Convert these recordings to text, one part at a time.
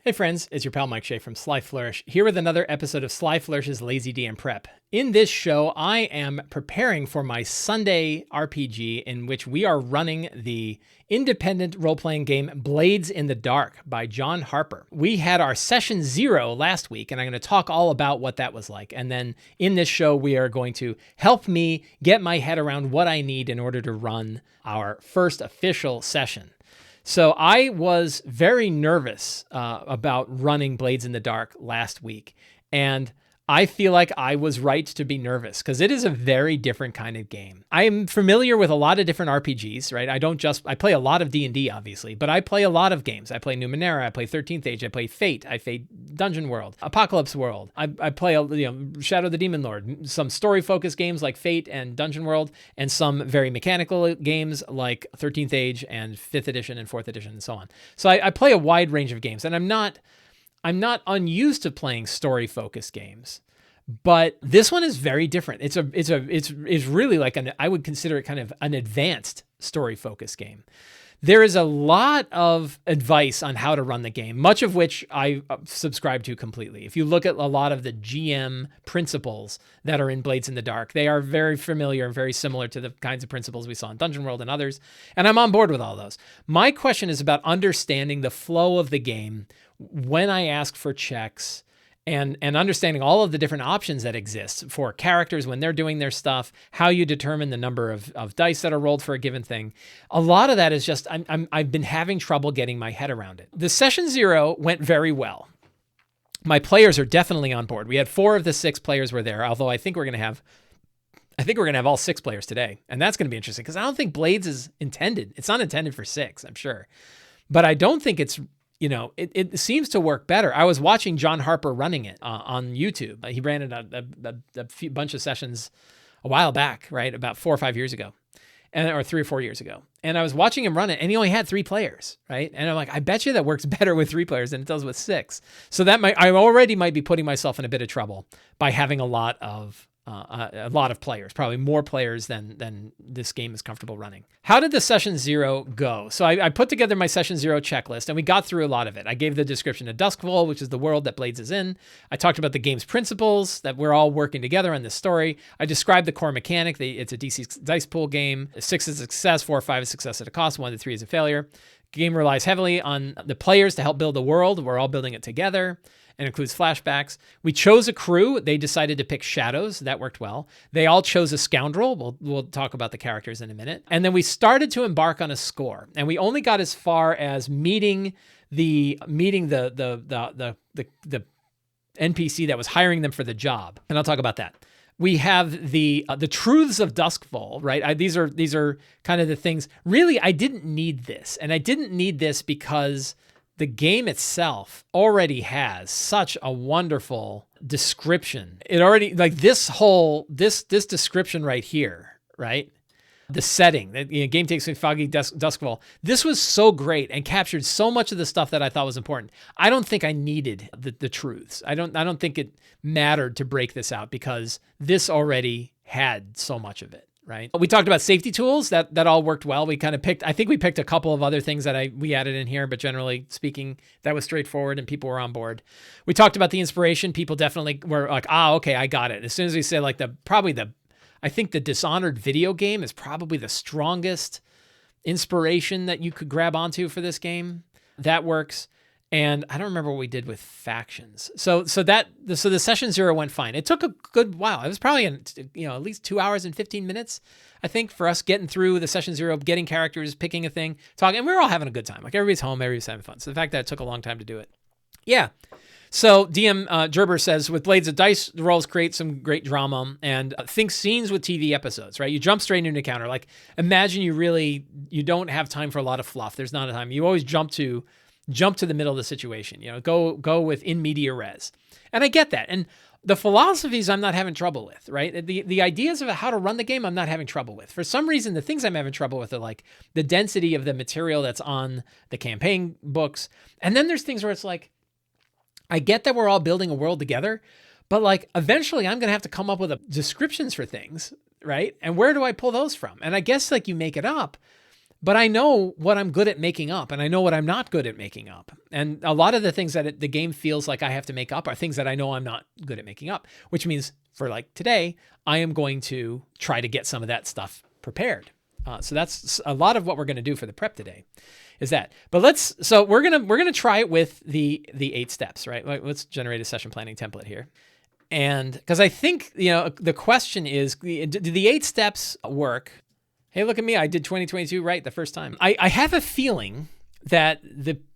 Hey friends, it's your pal Mike Shea from Sly Flourish, here with another episode of Sly Flourish's Lazy DM Prep. In this show, I am preparing for my Sunday RPG in which we are running the independent role-playing game Blades in the Dark by John Harper. We had our session 0 last week, and I'm going to talk all about what that was like. And then in this show, we are going to help me get my head around what I need in order to run our first official session. So I was very nervous about running Blades in the Dark last week, and I feel like I was right to be nervous because it is a very different kind of game. I am familiar with a lot of different RPGs, right? I play a lot of D&D, obviously, but I play a lot of games. I play Numenera, I play 13th Age, I play Fate, I play Dungeon World, Apocalypse World. I play Shadow the Demon Lord, some story-focused games like Fate and Dungeon World, and some very mechanical games like 13th Age and 5th Edition and 4th Edition and so on. So I play a wide range of games, and I'm not unused to playing story-focused games, but this one is very different. It's really like I would consider it kind of an advanced story-focused game. There is a lot of advice on how to run the game, much of which I subscribe to completely. If you look at a lot of the GM principles that are in Blades in the Dark, they are very familiar and very similar to the kinds of principles we saw in Dungeon World and others, and I'm on board with all those. My question is about understanding the flow of the game when I ask for checks, and understanding all of the different options that exist for characters when they're doing their stuff, how you determine the number of dice that are rolled for a given thing. A lot of that is just, I've been having trouble getting my head around it. The session 0 went very well. My players are definitely on board. We had 4 of the 6 players were there, although I think we're going to have all 6 players today. And that's going to be interesting because I don't think Blades is intended. It's not intended for 6, I'm sure. But I don't think it's, it seems to work better. I was watching John Harper running it on YouTube. He ran it a bunch of sessions a while back, right? About 4 or 5 years ago, or 3 or 4 years ago. And I was watching him run it, and he only had 3 players, right? And I'm like, I bet you that works better with 3 players than it does with 6. So I already might be putting myself in a bit of trouble by having a lot of players, probably more players than this game is comfortable running. How did the session 0 go? So I put together my session 0 checklist, and we got through a lot of it. I gave the description of Duskfall, which is the world that Blades is in. I talked about the game's principles, that we're all working together on this story. I described the core mechanic. It's a DC dice pool game. 6 is a success, 4 or 5 is success at a cost, 1 to 3 is a failure. The game relies heavily on the players to help build the world. We're all building it together. And includes flashbacks. We chose a crew. They decided to pick shadows. That worked well. They all chose a scoundrel. We'll talk about the characters in a minute. And then we started to embark on a score. And we only got as far as meeting the NPC that was hiring them for the job. And I'll talk about that. We have the truths of Duskfall, right? These are kind of the things. Really, I didn't need this. And I didn't need this because the game itself already has such a wonderful description. It already, like this description right here, right? The setting, the game takes me foggy Duskfall. This was so great and captured so much of the stuff that I thought was important. I don't think I needed the truths. I don't think it mattered to break this out because this already had so much of it. Right. We talked about safety tools that all worked well. We kind of picked a couple of other things that we added in here, but generally speaking, that was straightforward and people were on board. We talked about the inspiration. People definitely were like, okay, I got it. As soon as we say like I think the Dishonored video game is probably the strongest inspiration that you could grab onto for this game. That works. And I don't remember what we did with factions. So the session 0 went fine. It took a good while. It was probably at least 2 hours and 15 minutes, I think, for us getting through the session 0, getting characters, picking a thing, talking, and we were all having a good time. Like everybody's home, everybody's having fun. So the fact that it took a long time to do it. Yeah. So DM Gerber says, with Blades of Dice, the rolls create some great drama, and think scenes with TV episodes, right? You jump straight into an encounter. Like imagine you don't have time for a lot of fluff. There's not a time. You always jump to the middle of the situation, go with in media res. And I get that. And the philosophies I'm not having trouble with, right? The ideas of how to run the game, I'm not having trouble with. For some reason, the things I'm having trouble with are like the density of the material that's on the campaign books. And then there's things where it's like, I get that we're all building a world together, but like eventually I'm going to have to come up with descriptions for things, right? And where do I pull those from? And I guess like you make it up. but I know what I'm good at making up and I know what I'm not good at making up. And a lot of the things that the game feels like I have to make up are things that I know I'm not good at making up, which means for like today, I am going to try to get some of that stuff prepared. So that's a lot of what we're going to do for the prep today is that. But so we're going to try it with the 8 steps, right? Let's generate a session planning template here. And because I think, the question is, do the 8 steps work? Hey, look at me. I did 2022 right the first time. I have a feeling that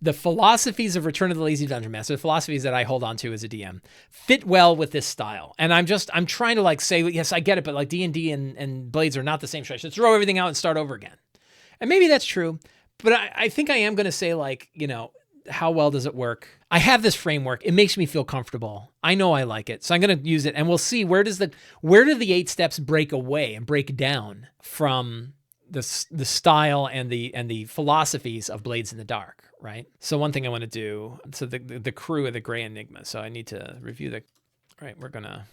the philosophies of Return of the Lazy Dungeon Master, the philosophies that I hold on to as a DM, fit well with this style. And I'm trying to like say, yes, I get it, but like D&D and Blades are not the same. So I should throw everything out and start over again. And maybe that's true, but I think I am going to say like, how well does it work? I have this framework. It makes me feel comfortable. I know I like it. So I'm going to use it and we'll see where do the 8 steps break away and break down from the style and the philosophies of Blades in the Dark, right? So one thing I want to do, so the crew of the Gray Enigma. So I need to review right, we're going to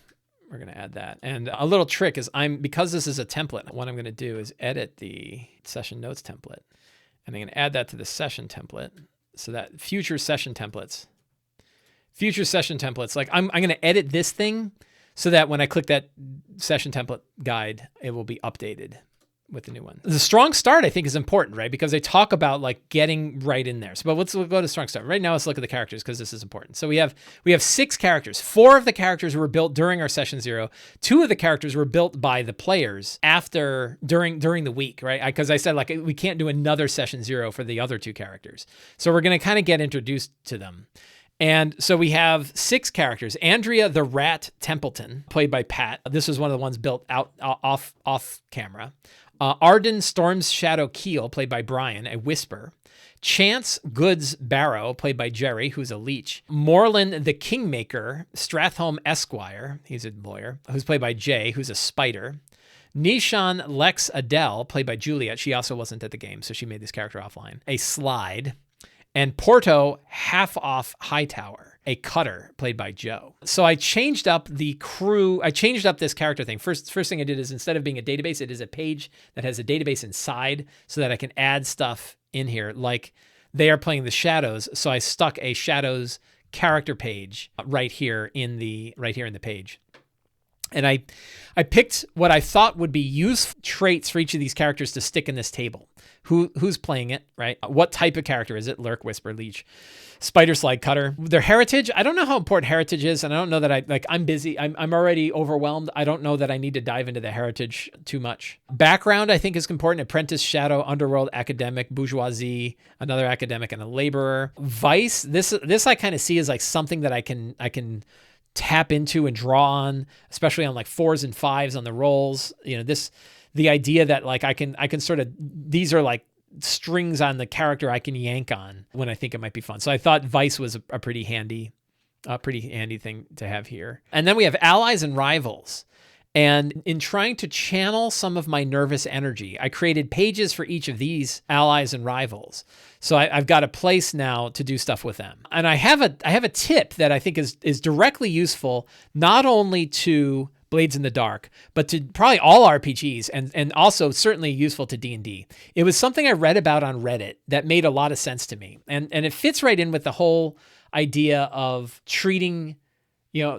add that. And a little trick is because this is a template, what I'm going to do is edit the session notes template. And I'm going to add that to the session template so that future session templates, like I'm going to edit this thing so that when I click that session template guide, it will be updated with the new one. The strong start, I think, is important, right? Because they talk about like getting right in there. So, but we'll go to strong start. Right now, let's look at the characters because this is important. So we have 6 characters. 4 of the characters were built during our session 0. 2 of the characters were built by the players during the week, right? Because I said like we can't do another session 0 for the other 2 characters. So we're going to kind of get introduced to them. And so we have 6 characters. Andrea the Rat Templeton, played by Pat. This was one of the ones built off camera. Arden Storm's Shadow Keel, played by Brian, a Whisper. Chance Goods Barrow, played by Jerry, who's a leech. Moreland the Kingmaker, Strathholm Esquire, he's a lawyer, who's played by Jay, who's a spider. Nishan Lex Adele, played by Juliet. She also wasn't at the game, so she made this character offline. A Slide. And Porto Half-Off Hightower, a cutter, played by Joe. So I changed up the crew. I changed up this character thing. First thing I did is instead of being a database, it is a page that has a database inside so that I can add stuff in here. Like they are playing the Shadows. So I stuck a Shadows character page right here in the page. And I picked what I thought would be useful traits for each of these characters to stick in this table. Who's playing it, right? What type of character is it? Lurk, Whisper, Leech, Spider, Slide, Cutter. Their heritage, I don't know how important heritage is, and I don't know that I'm busy. I'm already overwhelmed. I don't know that I need to dive into the heritage too much. Background, I think, is important. Apprentice, Shadow, Underworld, Academic, Bourgeoisie, another academic, and a laborer. Vice, this I kind of see as like something that I can tap into and draw on, especially on like 4s and 5s on the rolls. The idea that like I can sort of, these are like strings on the character I can yank on when I think it might be fun. So I thought Vice was a pretty handy thing to have here. And then we have allies and rivals. And in trying to channel some of my nervous energy, I created pages for each of these allies and rivals. So I've got a place now to do stuff with them. And I have a tip that I think is directly useful, not only to Blades in the Dark, but to probably all RPGs and also certainly useful to D&D. It was something I read about on Reddit that made a lot of sense to me. And it fits right in with the whole idea of treating,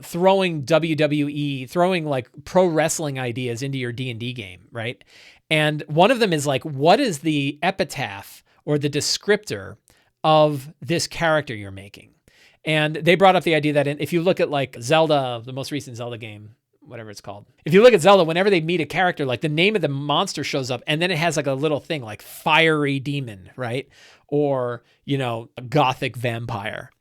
throwing WWE, throwing like pro wrestling ideas into your D&D game, right? And one of them is like, what is the epitaph or the descriptor of this character you're making? And they brought up the idea that if you look at like Zelda, the most recent Zelda game, whatever it's called. If you look at Zelda, whenever they meet a character, like the name of the monster shows up and then it has like a little thing like fiery demon, right? Or, a gothic vampire.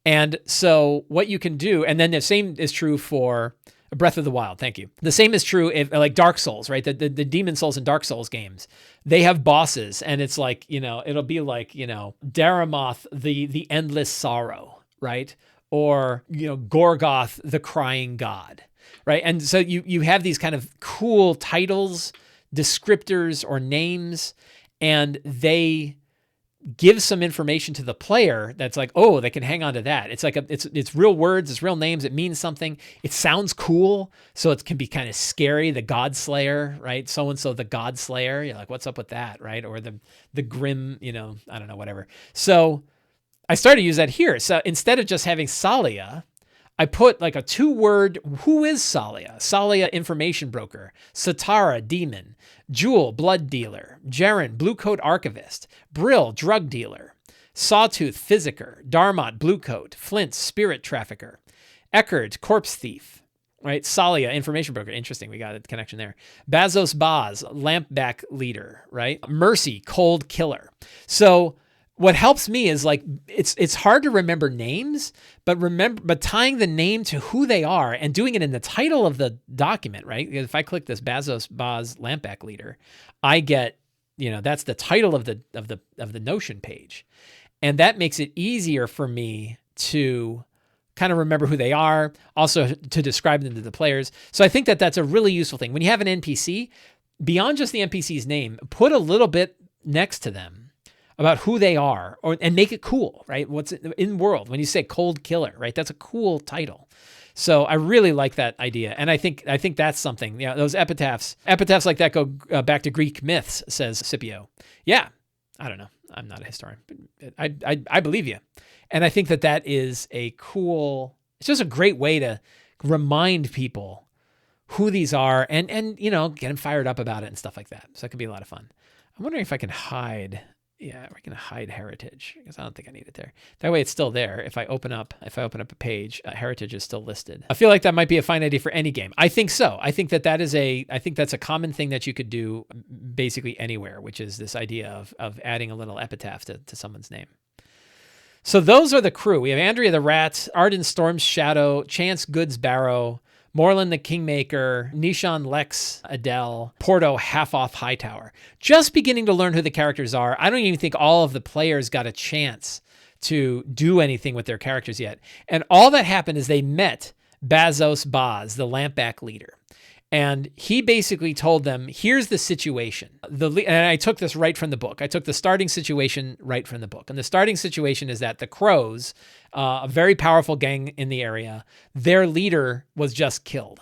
And so what you can do, and then the same is true for Breath of the Wild. Thank you. The same is true if like Dark Souls, right? The Demon Souls and Dark Souls games, they have bosses and it's like, it'll be like, Daramoth, the endless sorrow, right? Or, Gorgoth, the crying god. Right. And so you have these kind of cool titles, descriptors, or names, and they give some information to the player that's like, oh, they can hang on to that. It's like it's real words, it's real names, it means something. It sounds cool, so it can be kind of scary. The God Slayer, right? So and so, the God Slayer. You're like, what's up with that, right? Or the grim, I don't know, whatever. So I started to use that here. So instead of just having Salia, I put like a 2-word, who is Salia? Salia, information broker. Satara, demon. Jewel, blood dealer. Jaren, blue coat archivist. Brill, drug dealer. Sawtooth, physiker. Darmot, blue coat. Flint, spirit trafficker. Eckerd, corpse thief. Right? Salia, information broker. Interesting. We got a connection there. Bazos Baz, lampback leader. Right? Mercy, cold killer. So what helps me is like it's hard to remember names, but tying the name to who they are and doing it in the title of the document, right? If I click this Bazos Baz lampback leader, I get, that's the title of the Notion page. And that makes it easier for me to kind of remember who they are, also to describe them to the players. So I think that that's a really useful thing. When you have an NPC, beyond just the NPC's name, put a little bit next to them about who they are, and make it cool, right? What's in world? When you say cold killer, right? That's a cool title. So I really like that idea, and I think that's something. Those epitaphs like that go back to Greek myths, says Scipio. Yeah, I don't know. I'm not a historian, but I believe you, and I think that is a cool. It's just a great way to remind people who these are, and get them fired up about it and stuff like that. So it could be a lot of fun. I'm wondering if I can hide. Yeah, we're gonna hide heritage because I don't think I need it there. That way, it's still there. If I open up a page, heritage is still listed. I feel like that might be a fine idea for any game. I think so. I think that's a common thing that you could do basically anywhere, which is this idea of adding a little epitaph to someone's name. So those are the crew. We have Andrea the Rat, Arden Storm's Shadow, Chance Goods Barrow, Morland the Kingmaker, Nishan Lex Adele, Porto Half-Off Hightower. Just beginning to learn who the characters are. I don't even think all of the players got a chance to do anything with their characters yet. And all that happened is they met Bazos Baz, the lampback leader. And he basically told them, here's the situation. And I took this right from the book. I took the starting situation right from the book. And the starting situation is that the Crows, a very powerful gang in the area, their leader was just killed.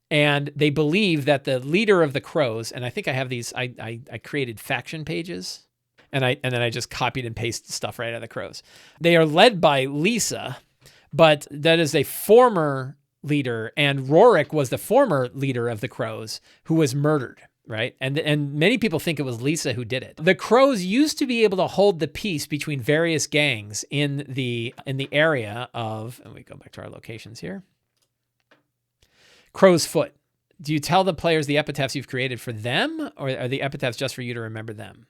And they believe that the leader of the Crows, and I think I have these, I created faction pages, and then I just copied and pasted stuff right out of the Crows. They are led by Lisa, but that is a former leader, and Rorik was the former leader of the Crows who was murdered, right? And many people think it was Lisa who did it. The Crows used to be able to hold the peace between various gangs in the area of, and we go back to our locations here, Crow's Foot. Do you tell the players the epitaphs you've created for them, or are the epitaphs just for you to remember them?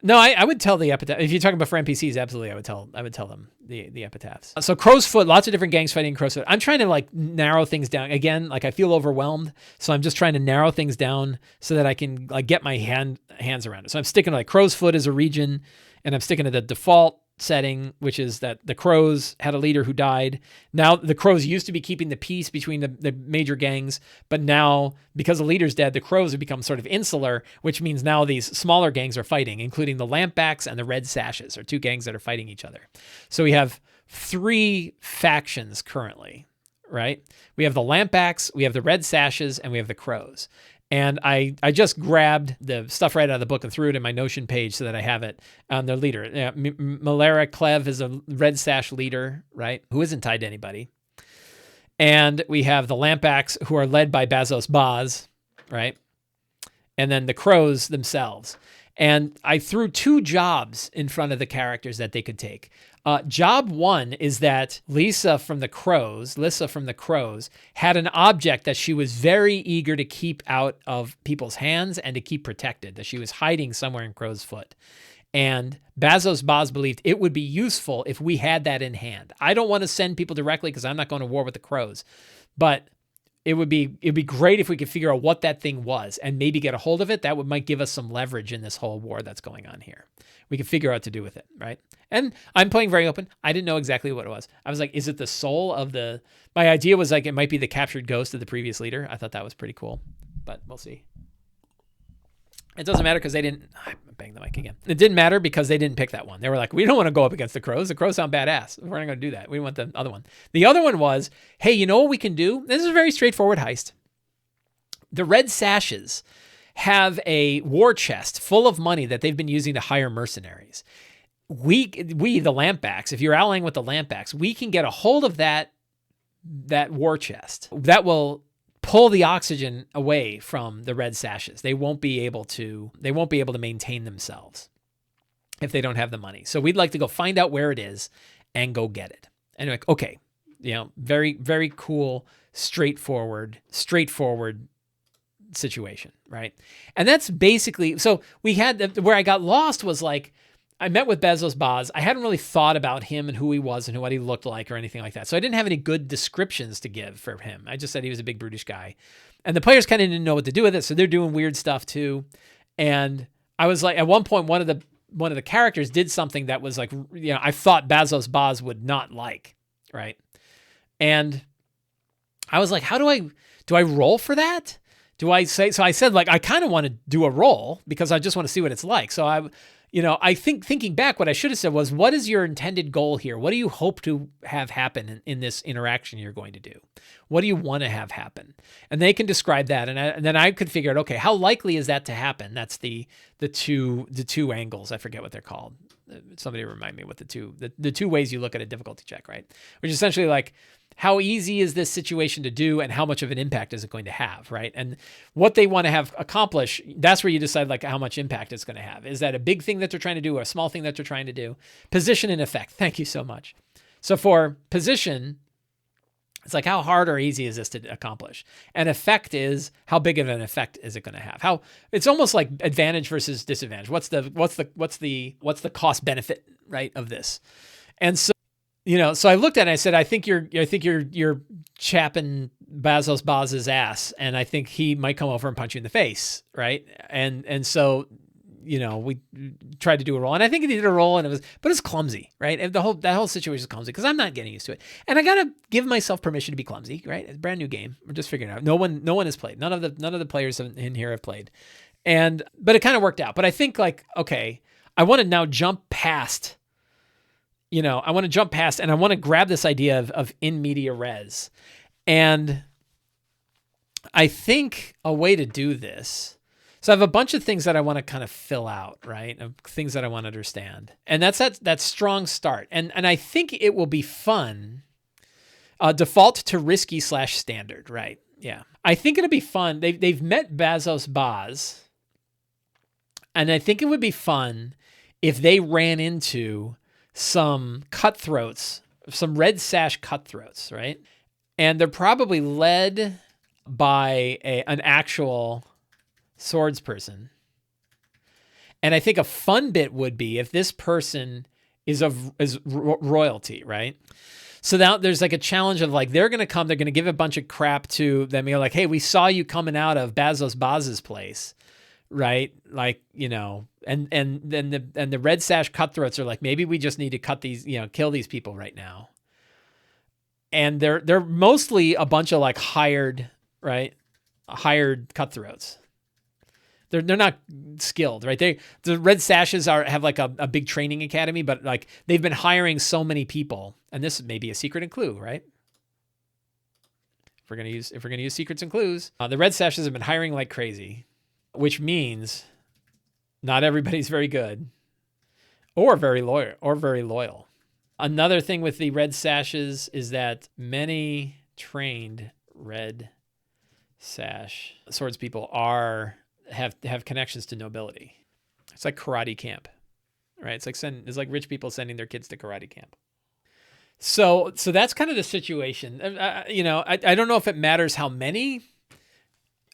No, I would tell the epitaph. If you're talking about for NPCs, absolutely, I would tell them the epitaphs. So Crow's Foot, lots of different gangs fighting Crow's Foot. I'm trying to narrow things down. Again, I feel overwhelmed, so I'm just trying to narrow things down so that I can get my hands around it. So I'm sticking to Crow's Foot as a region, and I'm sticking to the default setting, which is that the Crows had a leader who died. Now the Crows used to be keeping the peace between the major gangs, but now because the leader's dead, the Crows have become sort of insular, which means now these smaller gangs are fighting, including the Lampbacks and the Red Sashes are two gangs that are fighting each other. So we have 3 factions currently, right? We have the Lampbacks, we have the Red Sashes, and we have the Crows. And I just grabbed the stuff right out of the book and threw it in my Notion page so that I have it on their leader. Malera Clev is a Red Sash leader, right, who isn't tied to anybody. And we have the Lampbacks, who are led by Bazos Baz, right? And then the Crows themselves. And I threw 2 jobs in front of the characters that they could take. Job 1 is that Lisa from the Crows had an object that she was very eager to keep out of people's hands and to keep protected, that she was hiding somewhere in Crow's Foot. And Bazos Baz believed it would be useful if we had that in hand. I don't want to send people directly because I'm not going to war with the Crows, but it'd be great if we could figure out what that thing was and maybe get a hold of it. That might give us some leverage in this whole war that's going on here. We could figure out what to do with it, right? And I'm playing very open. I didn't know exactly what it was. I was like, is it the soul of the... My idea was it might be the captured ghost of the previous leader. I thought that was pretty cool, but we'll see. It doesn't matter because they didn't, I banged the mic again. It didn't matter because they didn't pick that one. They were like, we don't want to go up against the crows. The crows sound badass. We're not going to do that. We want the other one. The other one was, hey, you know what we can do? This is a very straightforward heist. The red sashes have a war chest full of money that they've been using to hire mercenaries. We the lampbacks, if you're allying with the lampbacks, we can get a hold of that war chest. That will pull the oxygen away from the red sashes. They won't be able to maintain themselves if they don't have the money. So we'd like to go find out where it is and go get it. And like, okay, very, very cool, straightforward situation, right? And that's basically, so we had, where I got lost was like, I met with Bezos Boz. I hadn't really thought about him and who he was and what he looked like or anything like that. So I didn't have any good descriptions to give for him. I just said he was a big brutish guy. And the players kind of didn't know what to do with it. So they're doing weird stuff too. And I was like, at one point, one of the characters did something that was like, I thought Bezos Boz would not like, right? And I was like, do I roll for that? So I said, like, I kind of want to do a roll because I just want to see what it's like. So I think thinking back, what I should have said was, what is your intended goal here? What do you hope to have happen in this interaction you're going to do? What do you want to have happen? And they can describe that. And then I could figure out, okay, how likely is that to happen? That's the two angles. I forget what they're called. Somebody remind me what the two ways you look at a difficulty check, right? Which is essentially like, how easy is this situation to do and how much of an impact is it going to have, right? And what they want to have accomplish, that's where you decide like how much impact it's going to have. Is that a big thing that they're trying to do or a small thing that they're trying to do? Position and effect. Thank you so much. So for position, it's like, how hard or easy is this to accomplish? And effect is, how big of an effect is it going to have? It's almost like advantage versus disadvantage. What's the cost benefit, right, of this? And so, so I looked at it and I said, I think you're chapping Bezos Boz's ass, and I think he might come over and punch you in the face, right? And so, we tried to do a roll, and I think he did a roll, but it's clumsy, right? And that whole situation is clumsy because I'm not getting used to it, and I gotta give myself permission to be clumsy, right? It's a brand new game. We're just figuring it out. No one has played. None of the players in here have played, but it kind of worked out. But I think like, okay, I want to now jump past. And I want to grab this idea of in media res. And I think a way to do this, so I have a bunch of things that I want to kind of fill out, right? Of things that I want to understand. And that's that strong start. And I think it will be fun. Default to risky / standard, right? Yeah. I think it'll be fun. They've met Bezos Boz. And I think it would be fun if they ran into some cutthroats, some red sash cutthroats, right? And they're probably led by an actual swords person. And I think a fun bit would be if this person is royalty, right? So now there's like a challenge of like, they're going to give a bunch of crap to them. You're like, hey, we saw you coming out of Bezos Boz's place, right? Like, and then the red sash cutthroats are like, maybe we just need to cut these, kill these people right now. And they're mostly a bunch of like hired cutthroats. They're not skilled, right? The red sashes have like a big training academy, but like they've been hiring so many people, and this may be a secret and clue, right? If we're gonna use secrets and clues, the red sashes have been hiring like crazy, which means not everybody's very good or very loyal. Another thing with the red sashes is that many trained red sash swords people have connections to nobility. It's like karate camp, right? It's like rich people sending their kids to karate camp. So that's kind of the situation. I don't know if it matters how many.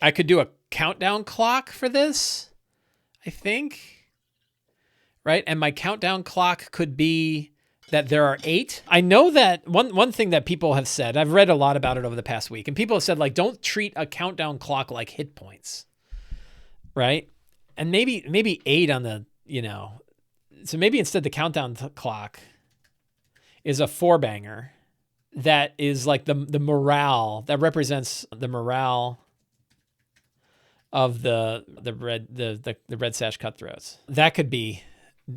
I could do a countdown clock for this, I think, right? And my countdown clock could be that there are 8. I know that one thing that people have said, I've read a lot about it over the past week, and people have said, like, don't treat a countdown clock like hit points, right? And maybe 8 on the, so maybe instead the countdown clock is a 4-banger that is like the morale, that represents the morale of the red sash cutthroats. That could be,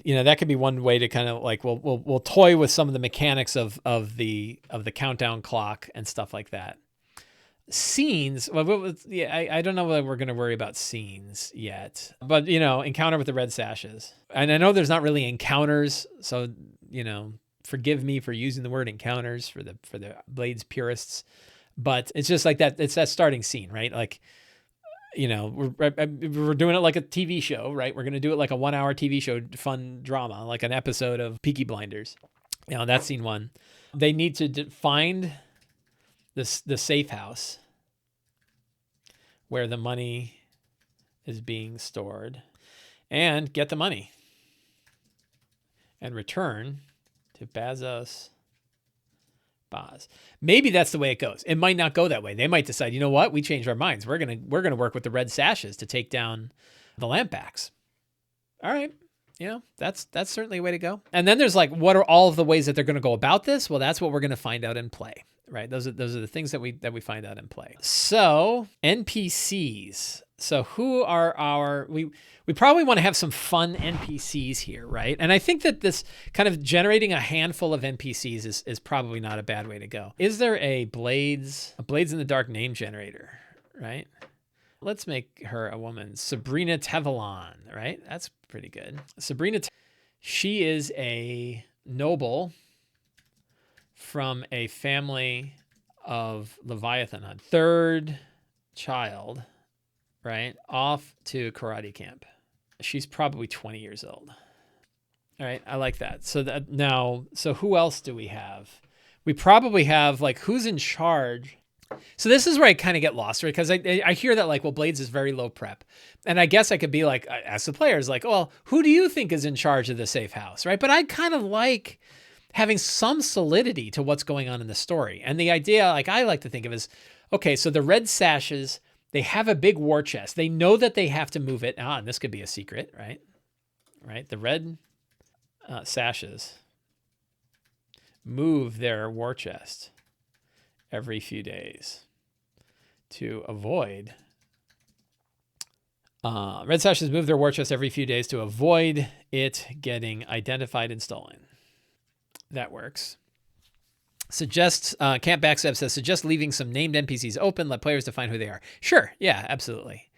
that could be one way to kind of like we'll toy with some of the mechanics of the countdown clock and stuff like that. Scenes, well, yeah, I don't know whether we're going to worry about scenes yet, but encounter with the red sashes. And I know there's not really encounters, so forgive me for using the word encounters for the Blades purists, but it's just like that. It's that starting scene, right? Like, we're doing it like a TV show, right? We're going to do it like a 1 hour TV show, fun drama, like an episode of Peaky Blinders. That's scene one. They need to find the safe house where the money is being stored and get the money and return to Baz. Maybe that's the way it goes. It might not go that way. They might decide, you know what? We changed our minds. We're gonna work with the red sashes to take down the lampbacks. All right. That's certainly a way to go. And then there's like, what are all of the ways that they're going to go about this? Well, that's what we're going to find out in play, right? Those are the things that we find out in play. So NPCs. So who are we probably want to have some fun NPCs here, right? And I think that this kind of generating a handful of NPCs is probably not a bad way to go. Is there a Blades in the Dark name generator, right? Let's make her a woman. Sabrina Tevalon, right? That's pretty good. She is a noble from a family of Leviathan hunt. Third child, right? Off to karate camp. She's probably 20 years old. All right, I like that. So who else do we have? We probably have like who's in charge. So this is where I kind of get lost, right? Because I hear that like, well, Blades is very low prep. And I guess I could be like, ask the players, like, well, who do you think is in charge of the safe house, right? But I kind of like having some solidity to what's going on in the story. And the idea, like I like to think of is, okay, so the red sashes, they have a big war chest. They know that they have to move it. And this could be a secret, right? Right? The red sashes move their war chest every few days to avoid red sashes move their war chest every few days to avoid it getting identified and stolen. That works. Camp Backstab says, suggest leaving some named NPCs open, let players define who they are. Sure, yeah, absolutely.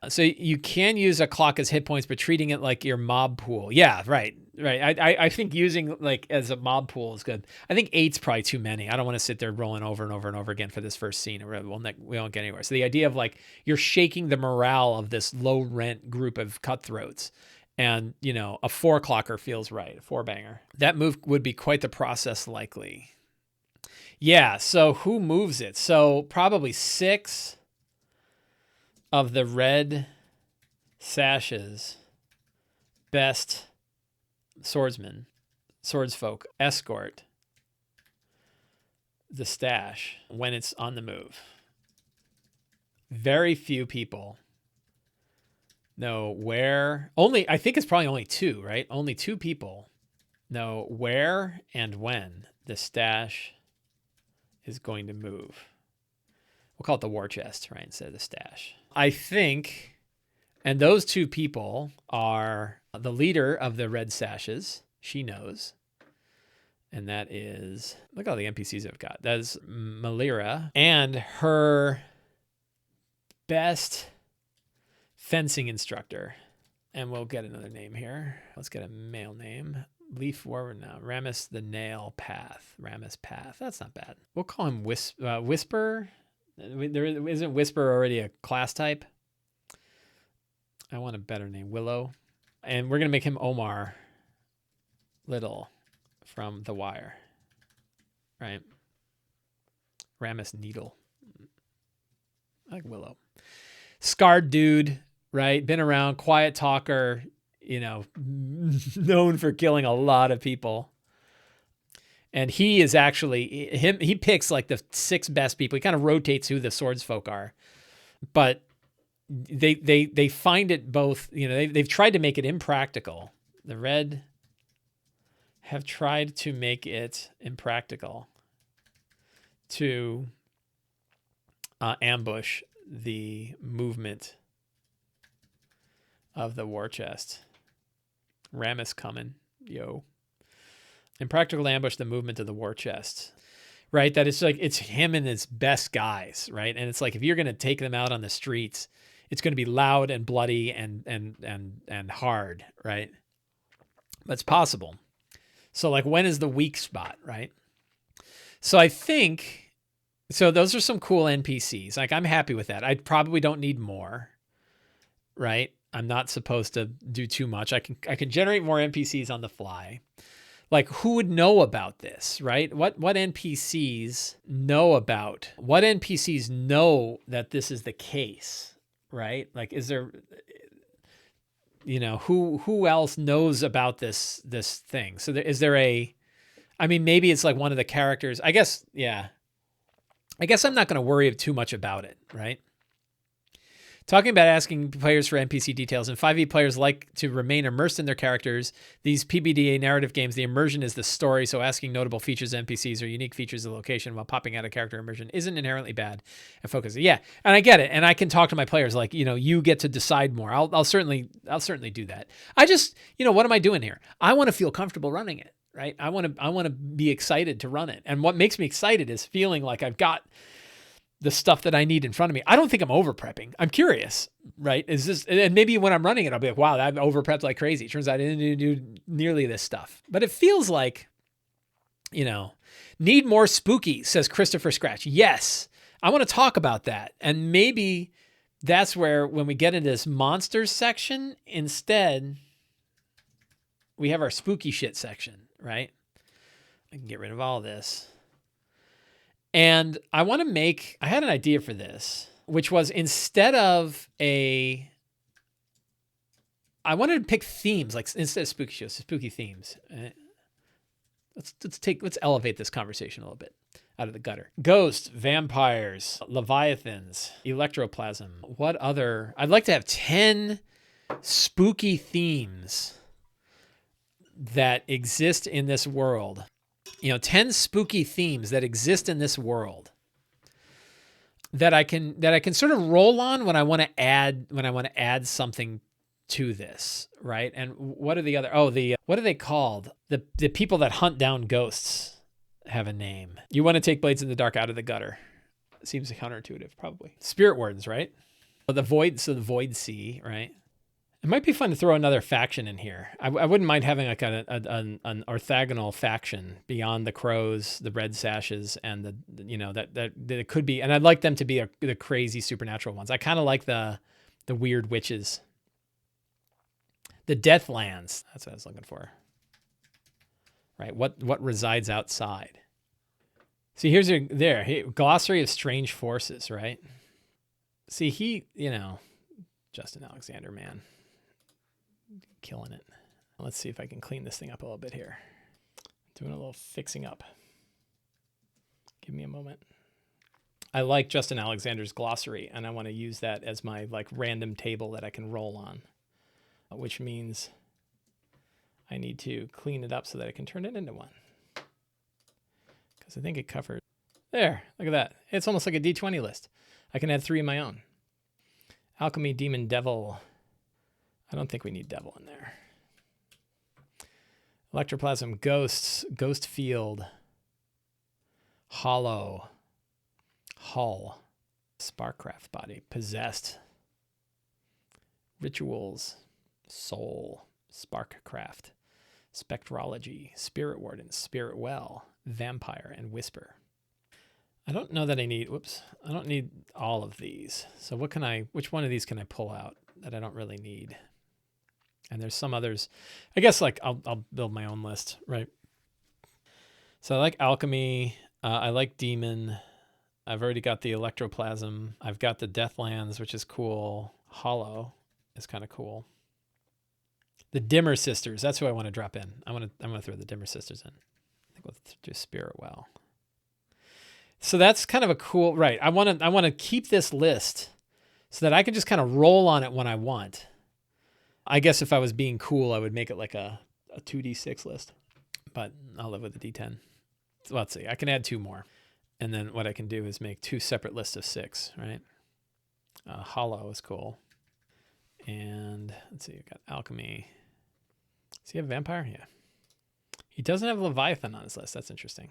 So you can use a clock as hit points, but treating it like your mob pool. Yeah, right. I think using like as a mob pool is good. I think 8's probably too many. I don't want to sit there rolling over and over and over again for this first scene. We won't get anywhere. So the idea of like you're shaking the morale of this low rent group of cutthroats, and a 4-clocker feels right, a 4-banger. That move would be quite the process, likely. Yeah. So who moves it? So probably 6 of the red sashes best swordsfolk escort the stash when it's on the move. Very few people know where. I think it's probably only 2, right? Only 2 people know where and when the stash is going to move. We'll call it the war chest, right? Instead of the stash. I think, and those 2 people are the leader of the red sashes. She knows. And that is, look at all the NPCs I've got. That is Malira and her best fencing instructor. And we'll get another name here. Let's get a male name. Leaf Warward now. Ramus the Nail Path. Ramus Path. That's not bad. We'll call him Whisper. There isn't Whisper already a class type? I want a better name. Willow. And we're going to make him Omar Little from The Wire. Right? Ramus Needle. I like Willow. Scarred dude, right? Been around, quiet talker, known for killing a lot of people. And he is actually, he picks like the 6 best people. He kind of rotates who the swords folk are. But they find it both, they've tried to make it impractical. The red have tried to make it impractical to ambush the movement of the war chest. Ramus coming. Yo. Impractical ambush, the movement of the war chest. Right? That it's like, it's him and his best guys, right? And it's like, if you're going to take them out on the streets, it's going to be loud and bloody and hard, right? But it's possible. So like, when is the weak spot, right? So I think, so those are some cool NPCs. Like, I'm happy with that. I probably don't need more, right? I'm not supposed to do too much. I can generate more NPCs on the fly. Like, who would know about this, right? What NPCs know about? What NPCs know that this is the case, right? Like, is there, you know, who else knows about this thing? So is there I mean, maybe it's like one of the characters. I guess, yeah. I guess I'm not going to worry too much about it, right? Talking about asking players for NPC details, and 5e players like to remain immersed in their characters. These PBTA narrative games, the immersion is the story, so asking notable features, NPCs, or unique features of the location while popping out a character immersion isn't inherently bad and focusing. Yeah, and I get it, and I can talk to my players like, you know, you get to decide more. I'll certainly do that. I just, you know, what am I doing here? I want to feel comfortable running it, right? I want to be excited to run it, and what makes me excited is feeling like I've got the stuff that I need in front of me. I don't think I'm over prepping. I'm curious, right? Is this, and maybe when I'm running it, I'll be like, wow, I've over prepped like crazy. Turns out I didn't do nearly this stuff, but it feels like, you know, need more spooky, says Christopher Scratch. Yes. I want to talk about that. And maybe that's where, when we get into this monsters section, instead we have our spooky shit section, right? I can get rid of all this. And I want to I had an idea for this, which was instead of I wanted to pick themes, like instead of spooky shows, spooky themes. Let's elevate this conversation a little bit out of the gutter. Ghosts, vampires, leviathans, electroplasm. What other? I'd like to have 10 spooky themes that exist in this world. You know, 10 spooky themes that exist in this world that I can sort of roll on when I want to add something to this, right? And what are the other? Oh, what are they called? The people that hunt down ghosts have a name. You want to take Blades in the Dark out of the gutter. It seems counterintuitive, probably. Spirit wardens, right? The void sea, right? It might be fun to throw another faction in here. I wouldn't mind having like an orthogonal faction beyond the crows, the red sashes, and that it could be. And I'd like them to be the crazy supernatural ones. I kind of like the weird witches. The Deathlands. That's what I was looking for. Right. What resides outside? See, here's glossary of strange forces. Right. See, Justin Alexander, man. Killing it. Let's see if I can clean this thing up a little bit here. Doing a little fixing up. Give me a moment. I like Justin Alexander's glossary, and I want to use that as my like random table that I can roll on, which means I need to clean it up so that I can turn it into one. Because I think it covered. There, look at that. It's almost like a D20 list. I can add 3 of my own. Alchemy, Demon, Devil. I don't think we need Devil in there. Electroplasm, Ghosts, Ghost Field, Hollow, Hull, Sparkcraft Body, Possessed, Rituals, Soul, Sparkcraft, Spectrology, Spirit Warden, Spirit Well, Vampire, and Whisper. I don't know that I don't need all of these. So which one of these can I pull out that I don't really need? And there's some others, I guess, like I'll build my own list, right? So I like Alchemy. I like Demon. I've already got the Electroplasm. I've got the Deathlands, which is cool. Hollow is kind of cool. The Dimmer Sisters. That's who I want to drop in. I'm gonna throw the Dimmer Sisters in. I think we'll do Spirit Well. So that's kind of a cool, right? I want to keep this list so that I can just kind of roll on it when I want. I guess if I was being cool, I would make it like a 2d6 list, but I'll live with the d10. So let's see. I can add 2 more. And then what I can do is make 2 separate lists of 6, right? Hollow is cool. And let's see, we've got alchemy. Does he have vampire? Yeah. He doesn't have Leviathan on his list. That's interesting.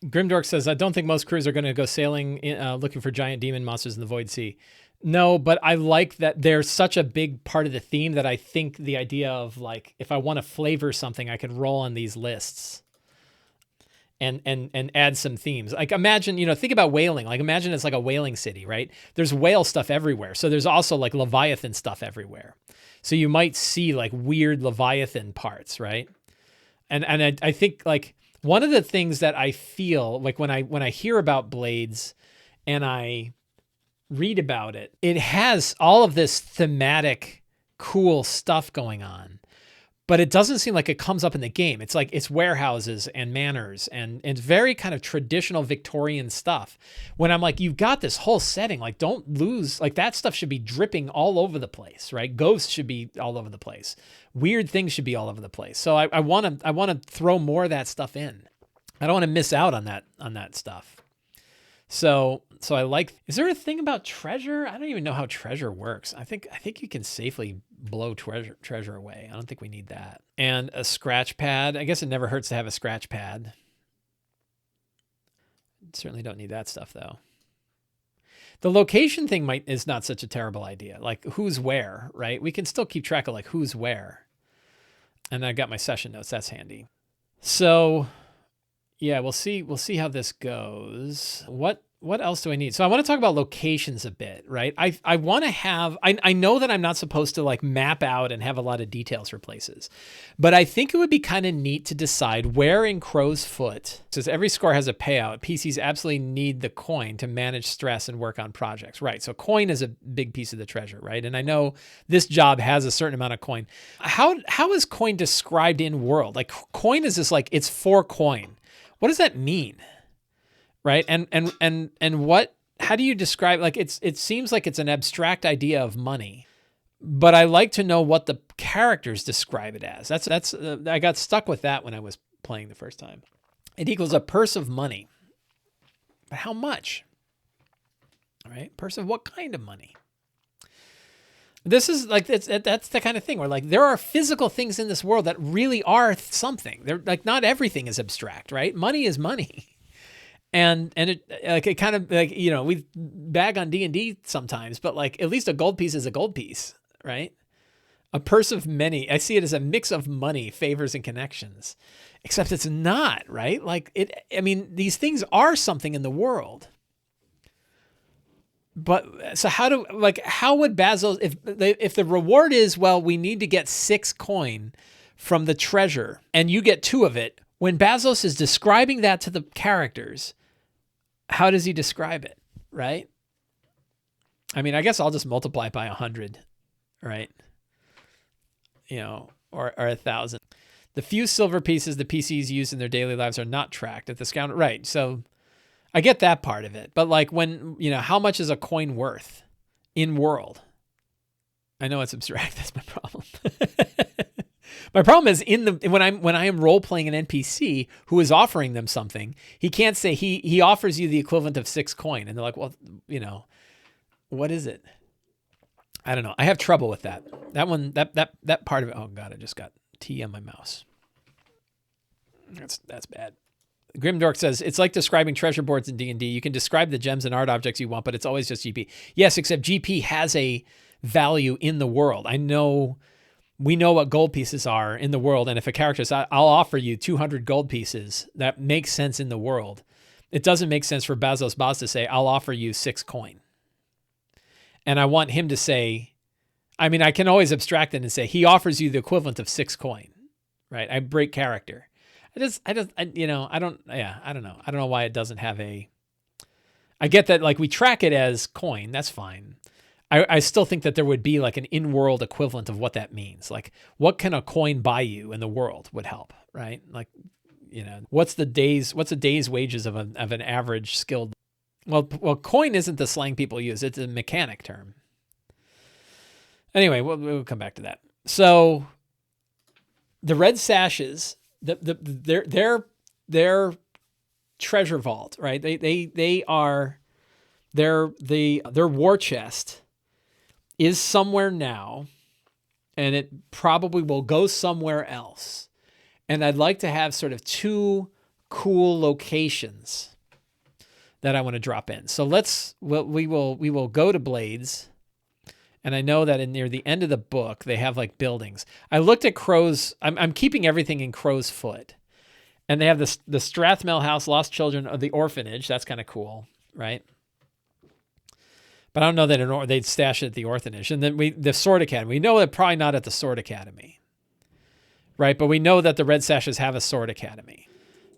Grimdork says, I don't think most crews are going to go sailing looking for giant demon monsters in the Void Sea. No, but I like that they're such a big part of the theme that I think the idea of like, if I want to flavor something, I could roll on these lists and add some themes. Like imagine, think about whaling. Like imagine it's like a whaling city, right? There's whale stuff everywhere. So there's also like Leviathan stuff everywhere. So you might see like weird Leviathan parts, right? And I think like one of the things that I feel like when I hear about Blades and I read about it, it has all of this thematic cool stuff going on, but it doesn't seem like it comes up in the game. It's like it's warehouses and manors and it's very kind of traditional Victorian stuff. When I'm like, you've got this whole setting, like don't lose, like that stuff should be dripping all over the place, right? Ghosts should be all over the place. Weird things should be all over the place. So I want to throw more of that stuff in. I don't want to miss out on that stuff. So I like, is there a thing about treasure? I don't even know how treasure works. I think you can safely blow treasure away. I don't think we need that. And a scratch pad. I guess it never hurts to have a scratch pad. Certainly don't need that stuff though. The location thing is not such a terrible idea. Like who's where, right? We can still keep track of like who's where. And I got my session notes. That's handy. So yeah, we'll see how this goes. What else do I need? So I want to talk about locations a bit, right? I want to have, I know that I'm not supposed to like map out and have a lot of details for places, but I think it would be kind of neat to decide where in Crow's Foot, since every score has a payout, PCs absolutely need the coin to manage stress and work on projects, right? So coin is a big piece of the treasure, right? And I know this job has a certain amount of coin. How is coin described in world? Like coin is this like, it's for coin. What does that mean? Right. And what, how do you describe, like, it seems like it's an abstract idea of money, but I like to know what the characters describe it as. I got stuck with that when I was playing the first time. It equals a purse of money, but how much? All right. Purse of what kind of money? This is like, that's the kind of thing where like, there are physical things in this world that really are something. They're like, not everything is abstract, right? Money is money. And it kind of like, we bag on D&D sometimes, but like at least a gold piece is a gold piece, right? A purse of many. I see it as a mix of money, favors, and connections, except it's not, right? Like these things are something in the world. But so how would Basil, if the reward is, well, we need to get 6 coin from the treasure and you get 2 of it, when Bazos is describing that to the characters, how does he describe it, right? I mean, I guess I'll just multiply it by 100, right? Or 1,000. The few silver pieces the PCs use in their daily lives are not tracked at the scout, right? So I get that part of it, but like when, how much is a coin worth in world? I know it's abstract. That's my problem. My problem is when I am role playing an NPC who is offering them something, he can't say he offers you the equivalent of 6 coin, and they're like, well, what is it? I don't know. I have trouble with that. That one, that part of it. Oh God, I just got T on my mouse. That's bad. Grimdork says, it's like describing treasure boards in D&D. You can describe the gems and art objects you want, but it's always just GP. Yes, except GP has a value in the world. We know what gold pieces are in the world, and if a character says, I'll offer you 200 gold pieces, that makes sense in the world. It doesn't make sense for Bazos Boss to say, I'll offer you 6 coin. And I want him to say, I can always abstract it and say, he offers you the equivalent of 6 coin, right? I break character. I don't know. I don't know why it doesn't have I get that, like, we track it as coin. That's fine. I still think that there would be like an in-world equivalent of what that means. Like, what can a coin buy you in the world would help, right? Like, what's a day's wages of an average skilled? Well, coin isn't the slang people use. It's a mechanic term. Anyway, we'll come back to that. So the red sashes, their treasure vault, right? They are their war chest is somewhere now. and it probably will go somewhere else. And I'd like to have sort of two cool locations that I want to drop in. So we will go to Blades. And I know that near the end of the book, they have like buildings. I looked at Crow's, I'm keeping everything in Crow's Foot. And they have the Strathmel House, Lost Children of the Orphanage. That's kind of cool, right? But I don't know that they'd stash it at the orphanage. And then the Sword Academy. We know they're probably not at the Sword Academy, right? But we know that the Red Sashes have a Sword Academy.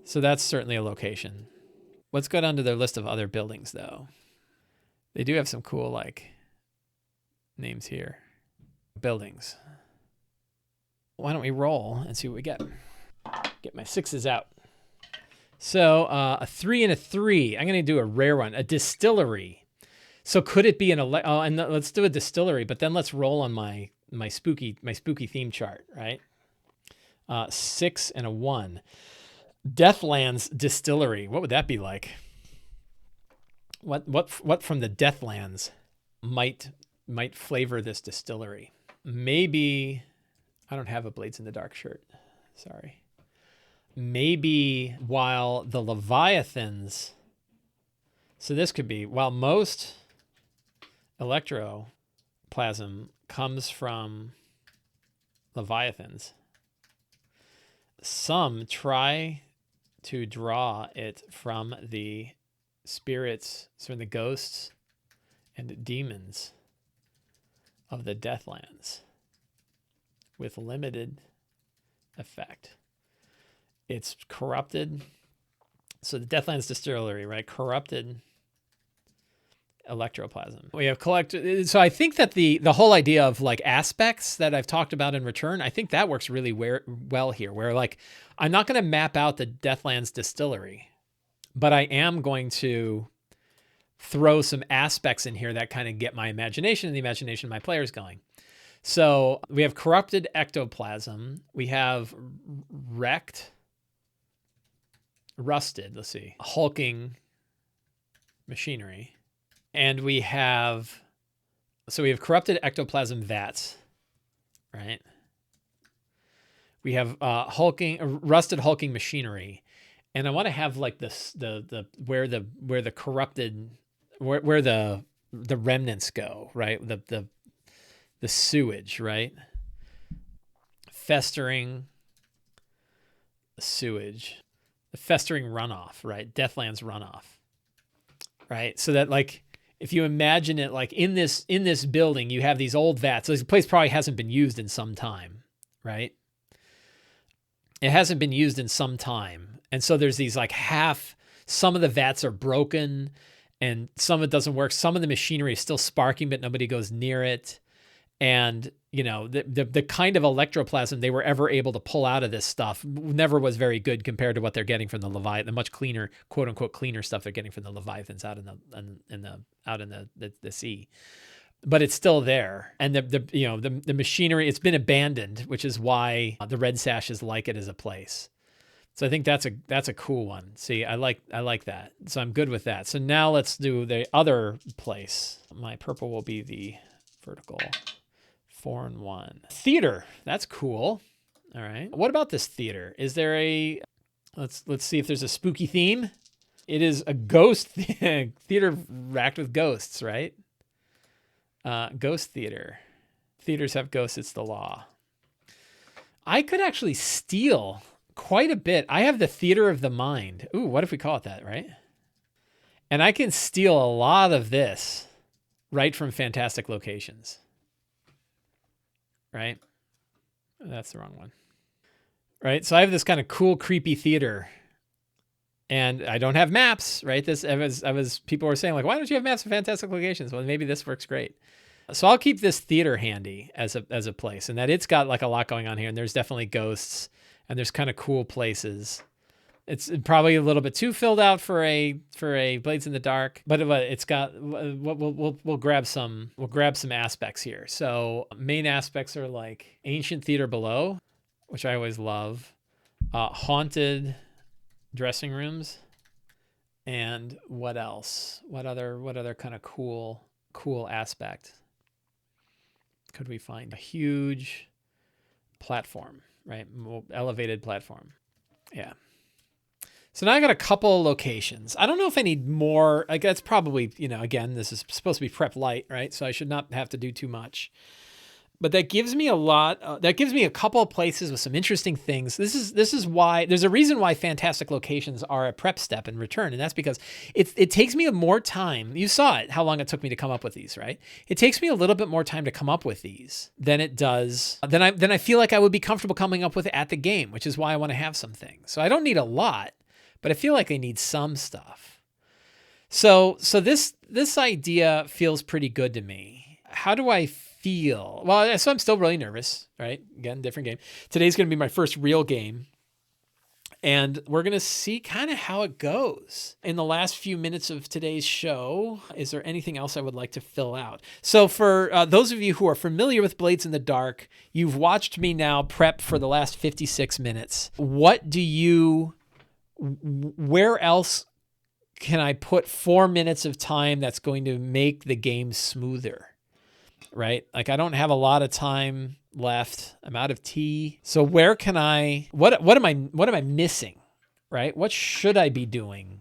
So that's certainly a location. Let's go down to their list of other buildings, though. They do have some cool, like, names here. Buildings. Why don't we roll and see what we get? Get my 6s out. So a 3 and a 3. I'm going to do a rare one. A distillery. So could it be and let's do a distillery, but then let's roll on my spooky theme chart, right? 6 and a 1. Deathlands Distillery. What would that be like? What from the Deathlands might flavor this distillery? Maybe I don't have a Blades in the Dark shirt. Sorry. Maybe while the Leviathans. So this could be while most electroplasm comes from Leviathans, some try to draw it from the spirits, from the ghosts and demons of the Deathlands with limited effect. It's corrupted. So the Deathlands Distillery, right? Corrupted electroplasm. We have collected. So I think that the whole idea of like aspects that I've talked about in Return, I think that works really well here, where like I'm not going to map out the Deathlands Distillery, but I am going to throw some aspects in here that kind of get my imagination and the imagination of my players going. So we have corrupted ectoplasm. We have rusted, let's see, hulking machinery. And we have corrupted ectoplasm vats, right? We have rusted hulking machinery. And I want to have like this, where the corrupted, where the remnants go, right? The sewage, right? Festering sewage, the festering runoff, right? Deathlands runoff, right? So that like, if you imagine it like in this building, you have these old vats. So this place probably hasn't been used in some time, right? It hasn't been used in some time. And so there's these like some of the vats are broken and some of it doesn't work. Some of the machinery is still sparking, but nobody goes near it. And, you know, the kind of electroplasm they were ever able to pull out of this stuff never was very good compared to what they're getting from the Leviathan, the much cleaner, quote unquote, cleaner stuff they're getting from the Leviathans out in the sea. But it's still there. And the machinery, it's been abandoned, which is why the Red Sashes like it as a place. So I think that's a cool one. See, I like that. So I'm good with that. So now let's do the other place. My purple will be the vertical. 4 and 1. Theater. That's cool. All right. What about this theater? Is there let's see if there's a spooky theme. It is a ghost theater racked with ghosts, right? Ghost theater. Theaters have ghosts. It's the law. I could actually steal quite a bit. I have the theater of the mind. Ooh, what if we call it that, right? And I can steal a lot of this right from fantastic locations. Right? That's the wrong one. Right? So I have this kind of cool, creepy theater. And I don't have maps, right? People were saying, like, why don't you have maps of fantastic locations? Well, maybe this works great. So I'll keep this theater handy as a place, and that it's got like a lot going on here. And there's definitely ghosts, and there's kind of cool places. It's probably a little bit too filled out for a Blades in the Dark, but it's got. We'll grab some aspects here. So main aspects are like ancient theater below, which I always love, haunted dressing rooms, and what else? What other kind of cool aspect could we find? A huge platform, right? Elevated platform. Yeah. So now I got a couple locations. I don't know if I need more. Like that's probably, again, this is supposed to be prep light, right? So I should not have to do too much. But that gives me that gives me a couple of places with some interesting things. This is why there's a reason why fantastic locations are a prep step in return. And that's because it takes me more time. You saw it, how long it took me to come up with these, right? It takes me a little bit more time to come up with these than it does, than I feel like I would be comfortable coming up with at the game, which is why I want to have some things. So I don't need a lot, but I feel like I need some stuff. So this idea feels pretty good to me. How do I feel? Well, so I'm still really nervous, right? Again, different game. Today's going to be my first real game. And we're going to see kind of how it goes. In the last few minutes of today's show, is there anything else I would like to fill out? So for those of you who are familiar with Blades in the Dark, you've watched me now prep for the last 56 minutes. Where else can I put 4 minutes of time that's going to make the game smoother? Right? Like I don't have a lot of time left. I'm out of tea. So where can what am I missing? Right? What should I be doing?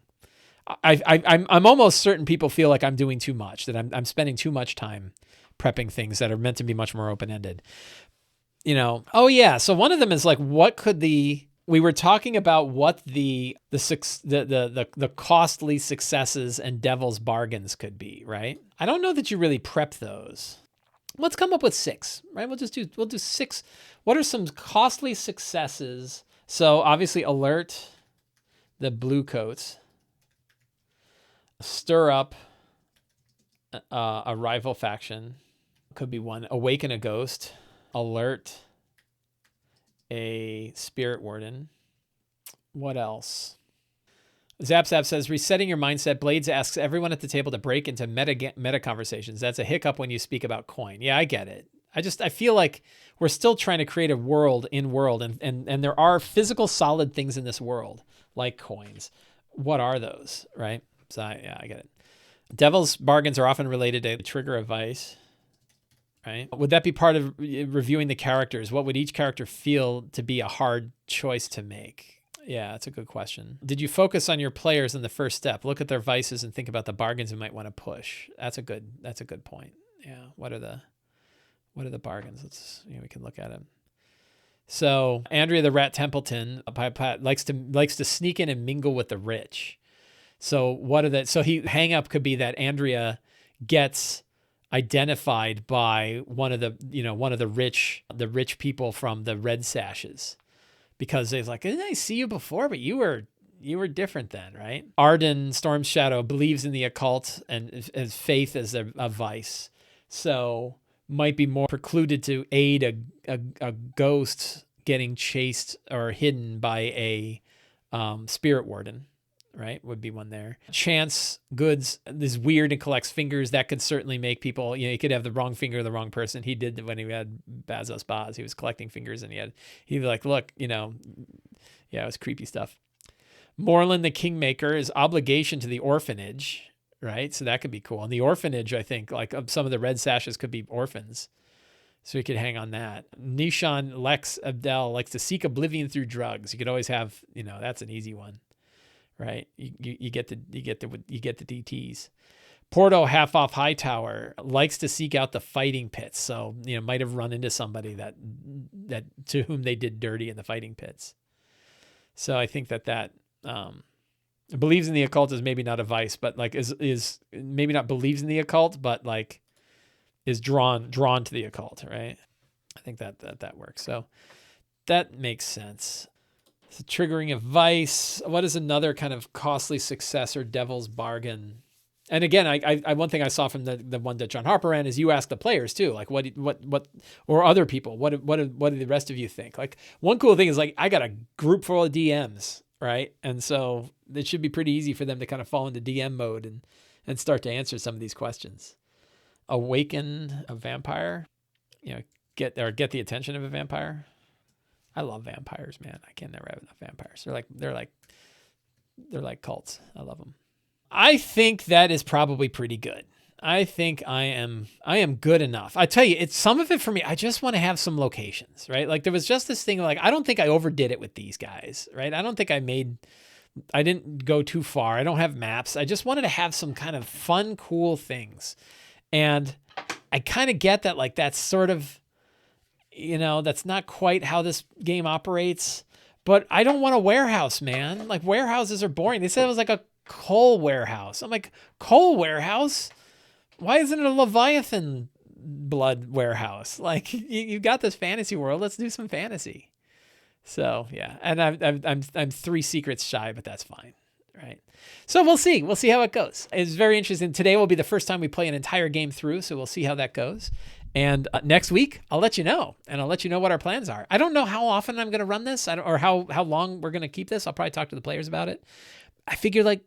I'm almost certain people feel like I'm doing too much, that I'm spending too much time prepping things that are meant to be much more open-ended. Oh yeah. So one of them is like, we were talking about what the costly successes and devil's bargains could be, right? I don't know that you really prep those. Let's come up with 6, right? We'll do 6. What are some costly successes? So obviously alert the blue coats, stir up a rival faction, could be one, awaken a ghost, alert a spirit warden. What else? Zap says, resetting your mindset. Blades asks everyone at the table to break into meta conversations. That's a hiccup when you speak about coin. Yeah, I get it. I feel like we're still trying to create a world and there are physical solid things in this world like coins. What are those, right? So I get it. Devil's bargains are often related to trigger a vice, right? Would that be part of reviewing the characters? What would each character feel to be a hard choice to make? Yeah, that's a good question. Did you focus on your players in the first step? Look at their vices and think about the bargains you might want to push. That's a good point. Yeah. What are the bargains? We can look at them. So Andrea the Rat Templeton likes to sneak in and mingle with the rich. So hang up could be that Andrea gets identified by one of the rich people from the red sashes. Because they're like, didn't I see you before? But you were different then, right? Arden Storm Shadow believes in the occult and has faith as a vice. So might be more precluded to aid a ghost getting chased or hidden by a spirit warden, right? Would be one there. Chance Goods is weird and collects fingers. That could certainly make people, you could have the wrong finger, the wrong person. He did when he had Bazos Baz. He was collecting fingers and he'd be like, look, yeah, it was creepy stuff. Moreland the Kingmaker is obligation to the orphanage, right? So that could be cool. And the orphanage, I think, like some of the red sashes could be orphans. So we could hang on that. Nishan Lex Abdel likes to seek oblivion through drugs. You could always have, that's an easy one. Right, you get the DTs. Porto Half Off Hightower likes to seek out the fighting pits, so might have run into somebody that to whom they did dirty in the fighting pits. So I think that believes in the occult is maybe not a vice, but like is maybe not believes in the occult, but like is drawn to the occult, right? I think that works. So that makes sense. So triggering a vice. What is another kind of costly success or devil's bargain? And again, I one thing I saw from the one that John Harper ran is you ask the players too, like what or other people, what do the rest of you think? Like one cool thing is like I got a group full of DMs, right? And so it should be pretty easy for them to kind of fall into DM mode and start to answer some of these questions. Awaken a vampire, get the attention of a vampire. I love vampires, man. I can never have enough vampires. They're like cults. I love them. I think that is probably pretty good. I think I am good enough. I tell you, it's some of it for me. I just want to have some locations, right? Like there was just this thing like, I don't think I overdid it with these guys, right? I don't think I didn't go too far. I don't have maps. I just wanted to have some kind of fun, cool things. And I kind of get that, like, that's sort of, that's not quite how this game operates, but I don't want a warehouse, man. Like warehouses are boring. They said it was like a coal warehouse. I'm like, coal warehouse? Why isn't it a Leviathan blood warehouse? Like you got this fantasy world. Let's do some fantasy. So yeah, and I'm 3 secrets shy, but that's fine, right? So we'll see. We'll see how it goes. It's very interesting. Today will be the first time we play an entire game through, so we'll see how that goes. And next week, I'll let you know, and I'll let you know what our plans are. I don't know how often I'm going to run this, or how long we're going to keep this. I'll probably talk to the players about it. I figure 3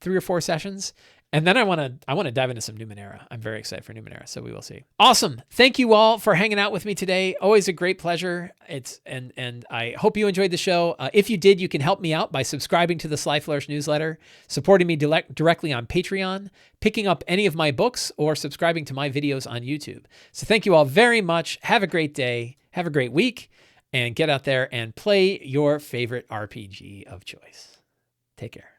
or 4 sessions. And then I want to dive into some Numenera. I'm very excited for Numenera, so we will see. Awesome. Thank you all for hanging out with me today. Always a great pleasure. And I hope you enjoyed the show. If you did, you can help me out by subscribing to the Sly Flourish newsletter, supporting me directly on Patreon, picking up any of my books, or subscribing to my videos on YouTube. So thank you all very much. Have a great day. Have a great week. And get out there and play your favorite RPG of choice. Take care.